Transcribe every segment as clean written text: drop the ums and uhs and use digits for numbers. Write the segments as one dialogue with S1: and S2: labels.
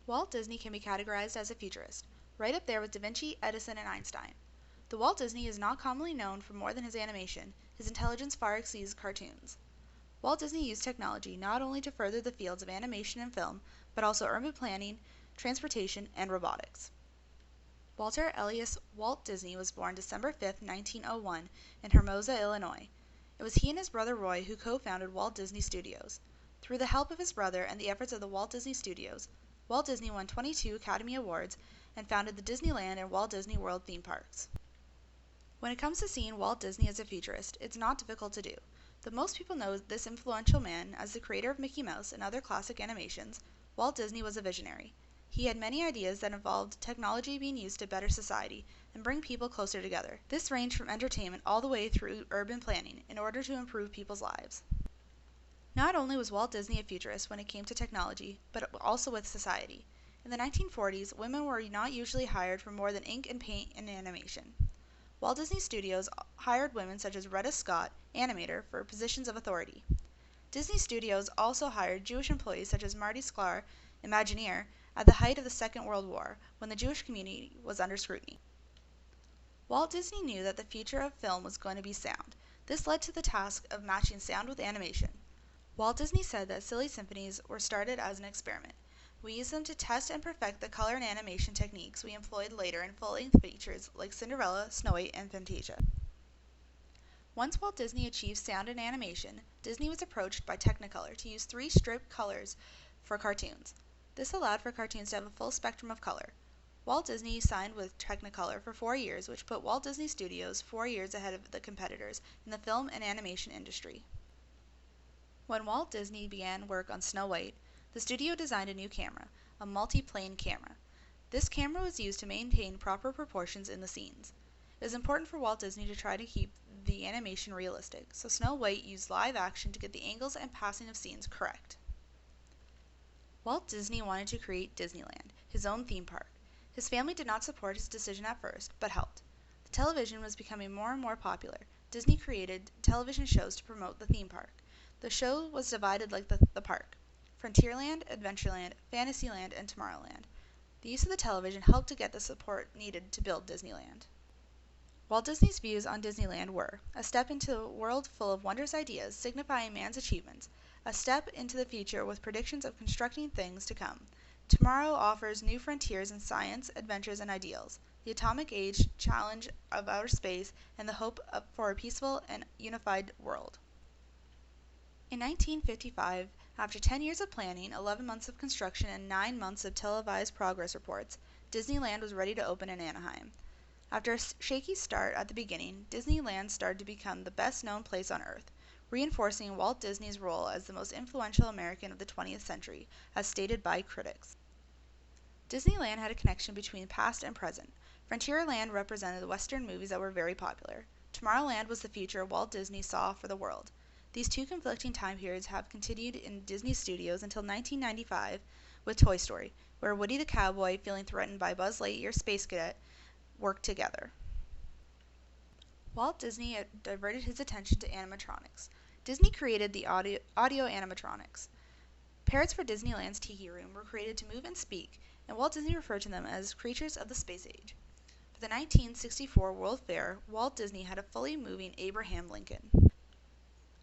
S1: Walt Disney can be categorized as a futurist, right up there with Da Vinci, Edison, and Einstein. Though Walt Disney is not commonly known for more than his animation, his intelligence far exceeds cartoons. Walt Disney used technology not only to further the fields of animation and film, but also urban planning, transportation, and robotics. Walter Elias Walt Disney was born December 5, 1901, in Hermosa, Illinois. It was he and his brother Roy who co-founded Walt Disney Studios. Through the help of his brother and the efforts of the Walt Disney Studios, Walt Disney won 22 Academy Awards and founded the Disneyland and Walt Disney World theme parks. When it comes to seeing Walt Disney as a futurist, it's not difficult to do. Though most people know this influential man as the creator of Mickey Mouse and other classic animations, Walt Disney was a visionary. He had many ideas that involved technology being used to better society and bring people closer together. This ranged from entertainment all the way through urban planning in order to improve people's lives. Not only was Walt Disney a futurist when it came to technology, but also with society. In the 1940s, women were not usually hired for more than ink and paint and animation. Walt Disney Studios hired women such as Retta Scott, animator, for positions of authority. Disney Studios also hired Jewish employees such as Marty Sklar, Imagineer, at the height of the Second World War, when the Jewish community was under scrutiny. Walt Disney knew that the future of film was going to be sound. This led to the task of matching sound with animation. Walt Disney said that silly symphonies were started as an experiment. We used them to test and perfect the color and animation techniques we employed later in full-length features like Cinderella, Snow White, and Fantasia. Once Walt Disney achieved sound and animation, Disney was approached by Technicolor to use 3 strip colors for cartoons. This allowed for cartoons to have a full spectrum of color. Walt Disney signed with Technicolor for 4 years, which put Walt Disney Studios 4 years ahead of the competitors in the film and animation industry. When Walt Disney began work on Snow White, the studio designed a new camera, a multi-plane camera. This camera was used to maintain proper proportions in the scenes. It was important for Walt Disney to try to keep the animation realistic, so Snow White used live action to get the angles and passing of scenes correct. Walt Disney wanted to create Disneyland, his own theme park. His family did not support his decision at first, but helped. The television was becoming more and more popular. Disney created television shows to promote the theme park. The show was divided like the park: Frontierland, Adventureland, Fantasyland, and Tomorrowland. The use of the television helped to get the support needed to build Disneyland. Walt Disney's views on Disneyland were a step into a world full of wondrous ideas signifying man's achievements, a step into the future with predictions of constructing things to come. Tomorrow offers new frontiers in science, adventures, and ideals, the atomic age, challenge of outer space, and the hope for a peaceful and unified world. In 1955, after 10 years of planning, 11 months of construction, and 9 months of televised progress reports, Disneyland was ready to open in Anaheim. After a shaky start at the beginning, Disneyland started to become the best-known place on Earth, reinforcing Walt Disney's role as the most influential American of the 20th century, as stated by critics. Disneyland had a connection between past and present. Frontierland represented the Western movies that were very popular. Tomorrowland was the future Walt Disney saw for the world. These 2 conflicting time periods have continued in Disney Studios until 1995 with Toy Story, where Woody the Cowboy, feeling threatened by Buzz Lightyear's Space Cadet, worked together. Walt Disney diverted his attention to animatronics. Disney created the audio animatronics. Parrots for Disneyland's Tiki Room were created to move and speak, and Walt Disney referred to them as creatures of the space age. For the 1964 World Fair, Walt Disney had a fully moving Abraham Lincoln.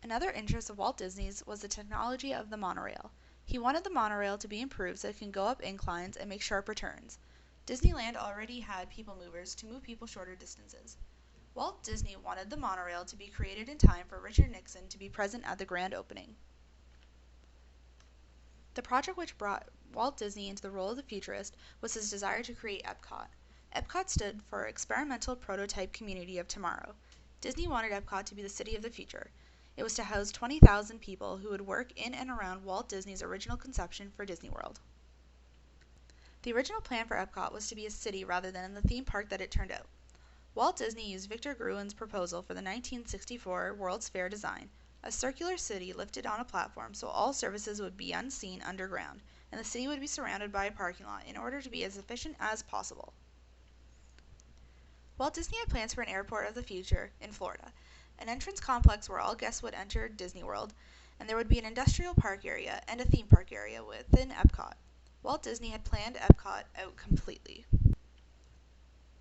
S1: Another interest of Walt Disney's was the technology of the monorail. He wanted the monorail to be improved so it can go up inclines and make sharper turns. Disneyland already had people movers to move people shorter distances. Walt Disney wanted the monorail to be created in time for Richard Nixon to be present at the grand opening. The project which brought Walt Disney into the role of the futurist was his desire to create Epcot. Epcot stood for Experimental Prototype Community of Tomorrow. Disney wanted Epcot to be the city of the future. It was to house 20,000 people who would work in and around Walt Disney's original conception for Disney World. The original plan for Epcot was to be a city rather than in the theme park that it turned out. Walt Disney used Victor Gruen's proposal for the 1964 World's Fair design, a circular city lifted on a platform so all services would be unseen underground, and the city would be surrounded by a parking lot in order to be as efficient as possible. Walt Disney had plans for an airport of the future in Florida, an entrance complex where all guests would enter Disney World, and there would be an industrial park area and a theme park area within Epcot. Walt Disney had planned Epcot out completely.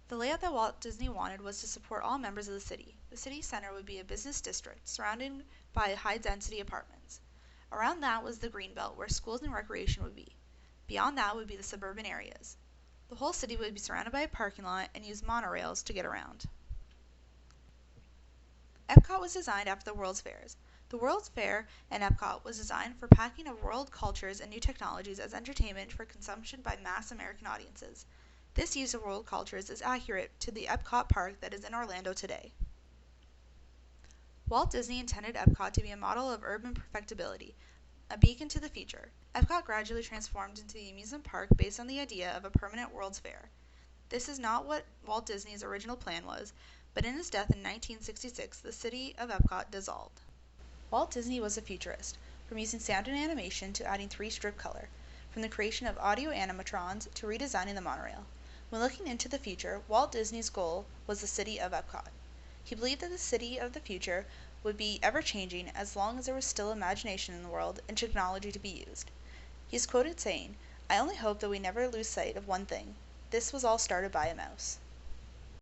S1: The layout that Walt Disney wanted was to support all members of the city. The city center would be a business district surrounded by high-density apartments. Around that was the greenbelt where schools and recreation would be. Beyond that would be the suburban areas. The whole city would be surrounded by a parking lot and use monorails to get around. Epcot was designed after the World's Fairs. The World's Fair and Epcot was designed for packing of world cultures and new technologies as entertainment for consumption by mass American audiences. This use of world cultures is accurate to the Epcot park that is in Orlando today. Walt Disney intended Epcot to be a model of urban perfectibility, a beacon to the future. Epcot gradually transformed into the amusement park based on the idea of a permanent World's Fair. This is not what Walt Disney's original plan was, but in his death in 1966, the city of Epcot dissolved. Walt Disney was a futurist, from using sound and animation to adding 3-strip color, from the creation of audio animatrons to redesigning the monorail. When looking into the future, Walt Disney's goal was the city of Epcot. He believed that the city of the future would be ever-changing as long as there was still imagination in the world and technology to be used. He is quoted saying, "I only hope that we never lose sight of one thing. This was all started by a mouse."